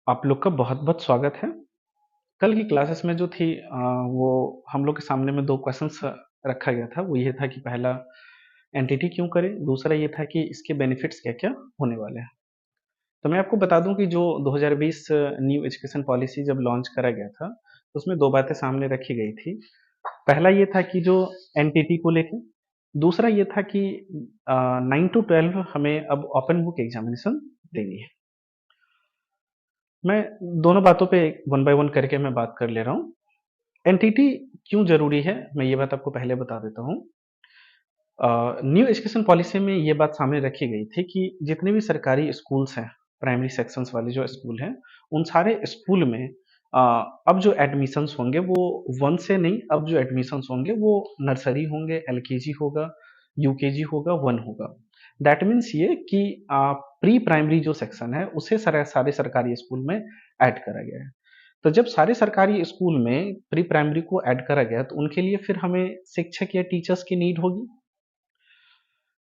आप लोग का बहुत-बहुत स्वागत है। कल की क्लासेस में जो थी वो हम लोग के सामने में 2 क्वेश्चंस रखा गया था। वो ये था कि पहला एंटिटी क्यों करें? दूसरा ये था कि इसके बेनिफिट्स क्या-क्या होने वाले हैं। तो मैं आपको बता दूँ कि जो 2020 न्यू एजुकेशन पॉलिसी जब लॉन्च करा गया था, तो उसमें 2 बातें सामने रखी गई थी। पहला ये था कि जो एनटीटी को लेके, दूसरा ये था कि 9 टू 12 हमें अब ओपन बुक एग्जामिनेशन देनी है। मैं दोनों बातों पे वन बाय वन करके मैं बात कर ले रहा हूँ। एनटीटी क्यों ज़रूरी है, मैं ये बात आपको पहले बता देता हूँ। न्यू एजुकेशन पॉलिसी में ये बात सामने रखी गई थी कि जितने भी सरकारी स्कूल्स हैं, प्राइमरी सेक्शंस वाले जो स्कूल हैं, उन सारे स्कूल में अ, अब जो एडमिशन्स होंगे वो 1 से नहीं, अब जो एडमिशन्स होंगे वो नर्सरी होंगे, एलकेजी होगा, यूकेजी होगा, 1 होगा। दैट मीन्स ये कि प्री प्राइमरी जो सेक्शन है, उसे सारे सरकारी स्कूल में ऐड करा गया है। तो जब सारे सरकारी स्कूल में प्री प्राइमरी को ऐड करा गया, तो उनके लिए फिर हमें शिक्षक या टीचर्स की नीड होगी।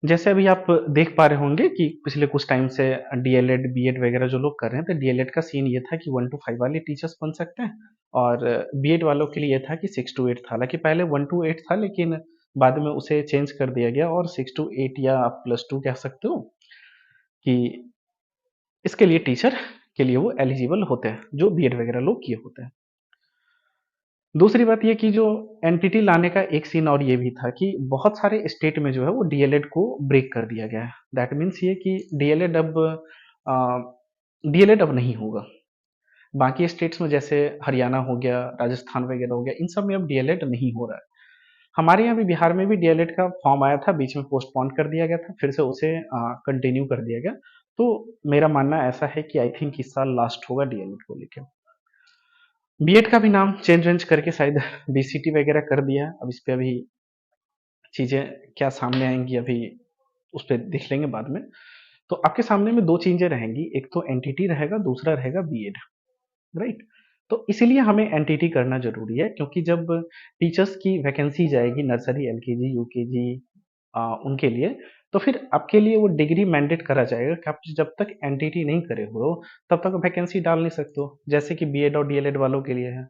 जैसे अभी आप देख पा रहे होंगे कि पिछले कुछ टाइम से डीएलएड, बीएड वगैरह जो लोग कर रहे हैं, तो डीएलएड का सीन ये था कि 1 टू 5 वाले टीचर्स बन सकते हैं और बीएड वालों के लिए ये था कि 6 टू 8 था। हालाँकि पहले 1 टू 8 था, लेकिन बाद में उसे चेंज कर दिया गया और 6 टू 8 या आप प्लस 2 कह सकते हो कि इसके लिए टीचर के लिए वो एलिजिबल होते हैं, जो बीएड वगैरह लोग किए होते हैं। दूसरी बात ये कि जो एनपीटी लाने का एक सीन और ये भी था कि बहुत सारे स्टेट में जो है वो डीएलएड को ब्रेक कर दिया गया है। दैट मीन्स ये कि डीएलएड अब नहीं होगा। बाकी स्टेट्स में जैसे हरियाणा हो गया, राजस्थान वगैरह हो गया, इन सब में अब डीएलएड नहीं हो रहा है। हमारे यहाँ भी बिहार में भी डीएलएड का फॉर्म आया था, बीच में पोस्टपोन कर दिया गया था, फिर से उसे कंटिन्यू कर दिया गया। तो मेरा मानना ऐसा है कि आई थिंक इस साल लास्ट होगा डीएलएड को लेकर। बीएड का भी नाम चेंज वेंज करके शायद बीसीटी वगैरह कर दिया है। अब इस पे अभी चीजें क्या सामने आएंगी, अभी उस पर देख लेंगे बाद में। तो आपके सामने में दो चीजें रहेंगी, एक तो एनटीटी रहेगा, दूसरा रहेगा बीएड, राइट। तो इसीलिए हमें एनटीटी करना जरूरी है, क्योंकि जब टीचर्स की वैकेंसी जाएगी नर्सरी, एलकेजी, यूकेजी, उनके लिए, तो फिर आपके लिए वो डिग्री मैंडेट करा जाएगा कि आप जब तक एनटीटी नहीं करे हो तब तक वैकेंसी डाल नहीं सकते हो, जैसे कि बीएड और डीएलएड वालों के लिए है।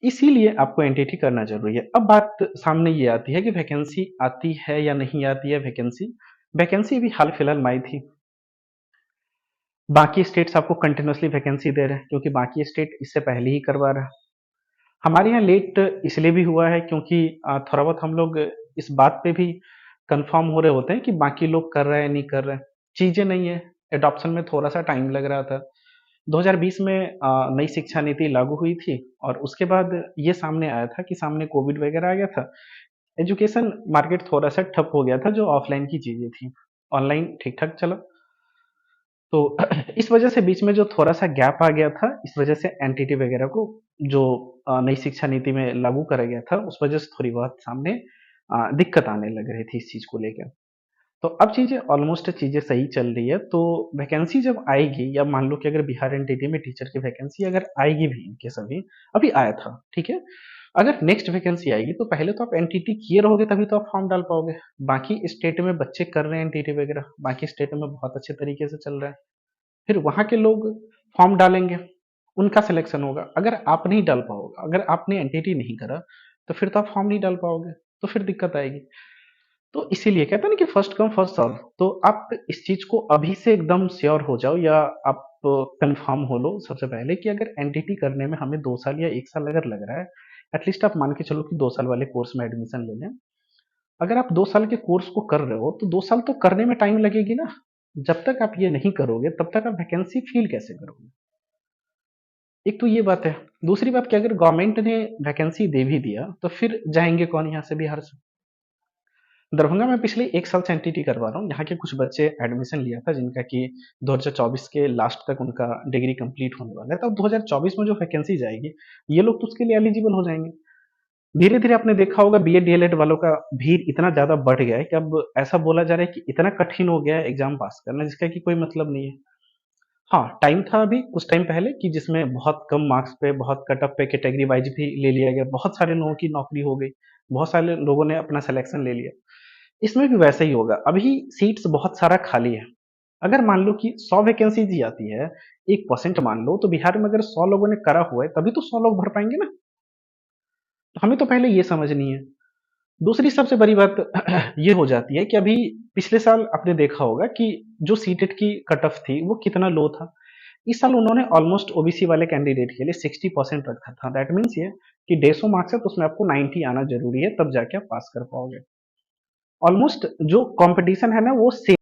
इसीलिए आपको एनटीटी करना ज़रूरी है। अब बात सामने ये आती है कि वैकेंसी आती है या नहीं आती है वैकेंसी। वैकेंसी भी हाल-फिलहाल में आई थी। बाकी स्टेट्स आपको कंटीन्यूअसली वैकेंसी दे रहे हैं, क्योंकि बाकी स्टेट इससे पहले ही करवा रहा है। हमारे यहाँ लेट इसलिए भी हुआ है क्योंकि थोड़ा बहुत हम लोग इस बात पे भी कन्फर्म हो रहे होते हैं कि बाकी लोग कर रहे हैं, नहीं कर रहे हैं। चीज़ें नहीं है, एडॉप्शन में थोड़ा-सा टाइम लग रहा था। 2020 में नई शिक्षा नीति लागू हुई थी और उसके बाद ये सामने आया था कि सामने कोविड वगैरह आ गया था। एजुकेशन मार्केट थोड़ा-सा ठप हो गया था, जो ऑफ़लाइन की चीज़ें थी। ऑनलाइन ठीक-ठाक चला। तो इस वजह से बीच में जो थोड़ा-सा गैप आ गया था, इस वजह से एनटीटी वगैरह को जो नई शिक्षा नीति में लागू करा गया था, उस वजह से थोड़ी बहुत सामने दिक्कत आने लग रही थी इस चीज़ को लेके। तो अब चीज़ें ऑलमोस्ट चीज़ें सही चल रही है, तो वैकेंसी जब आएगी, या मान लो कि अगर बिहार एनटीटी में टीचर की वैकेंसी अगर आएगी भी इनकेस अभी आया था, ठीक है? अगर नेक्स्ट वैकेंसी आएगी तो पहले तो आप एनटीटी किए रहोगे, तभी तो आप फॉर्म डाल पाओगे। बाकी स्टेट में बच्चे कर रहे हैं एनटीटी वगैरह, बाकी स्टेट में बहुत अच्छे तरीके से चल रहा है। फिर वहाँ के लोग फॉर्म डालेंगे, उनका सिलेक्शन होगा। अगर आप नहीं डाल पाओगे, अगर आपने एनटीटी नहीं करा, तो फिर तो आप फॉर्म नहीं डाल पाओगे, तो फिर दिक्कत आएगी। तो इसीलिए कहते हैं ना कि फर्स्ट कम फर्स्ट सर्व। तो आप इस चीज को अभी से एकदम श्योर हो जाओ, या आप कंफर्म हो लो सबसे पहले कि अगर एनटीटी करने में हमें 2 साल या 1 साल अगर लग रहा है, एटलीस्ट आप मान के चलो कि 2 साल वाले कोर्स में एडमिशन ले लें। अगर आप 2 साल के कोर्स को कर रहे हो तो 2 साल तो करने में टाइम लगेगी ना। जब तक आप ये नहीं करोगे तब तक आप वैकेंसी फिल कैसे करोगे? एक तो ये बात है। दूसरी बात कि अगर गवर्नमेंट ने वैकेंसी दे भी दिया तो फिर जाएंगे कौन यहाँ से बिहार से? दरभंगा में पिछले 1 साल से एनटीटी करवा रहा हूँ। यहाँ के कुछ बच्चे एडमिशन लिया था जिनका कि 2024 के लास्ट तक उनका डिग्री कंप्लीट होने वाला है। तब 2024 में जो वैकेंसी जाएगी, ये लोग तो उसके लिए एलिजिबल हो जाएंगे। धीरे-धीरे आपने देखा होगा बीएड डीएलएड वालों का भीड़ इतना ज़्यादा बढ़ गया है कि अब ऐसा बोला जा रहा है कि इतना कठिन हो गया है एग्ज़ाम पास करना, जिसका कि कोई मतलब नहीं है। हाँ, टाइम था अभी कुछ टाइम पहले कि जिसमें बहुत कम मार्क्स पे, बहुत कट ऑफ पे कैटेगरी वाइज़ भी ले लिया गया। बहुत सारे लोगों की नौकरी हो गई। बहुत सारे लोगों ने अपना सिलेक्शन ले लिया। इसमें भी वैसा ही होगा। अभी सीट्स बहुत सारा खाली है। अगर मान लो कि 100 वैकेंसीज ही आती है, 1% मान लो, तो बिहार में अगर 100 लोगों ने करा हुआ है तभी तो 100 लोग भर पाएंगे ना। तो हमें तो पहले ये समझनी है। दूसरी सबसे बड़ी बात ये हो जाती है कि अभी पिछले साल आपने देखा होगा कि जो सीटेट की कट ऑफ थी वो कितना लो था। इस साल उन्होंने ऑलमोस्ट ओबीसी वाले कैंडिडेट के लिए 60% रखा था। दैट मीन्स ये कि 150 मार्क्स है तो उसमें आपको 90 आना जरूरी है, तब जाके आप पास कर पाओगे। ऑलमोस्ट जो कंपटीशन है ना वो सेम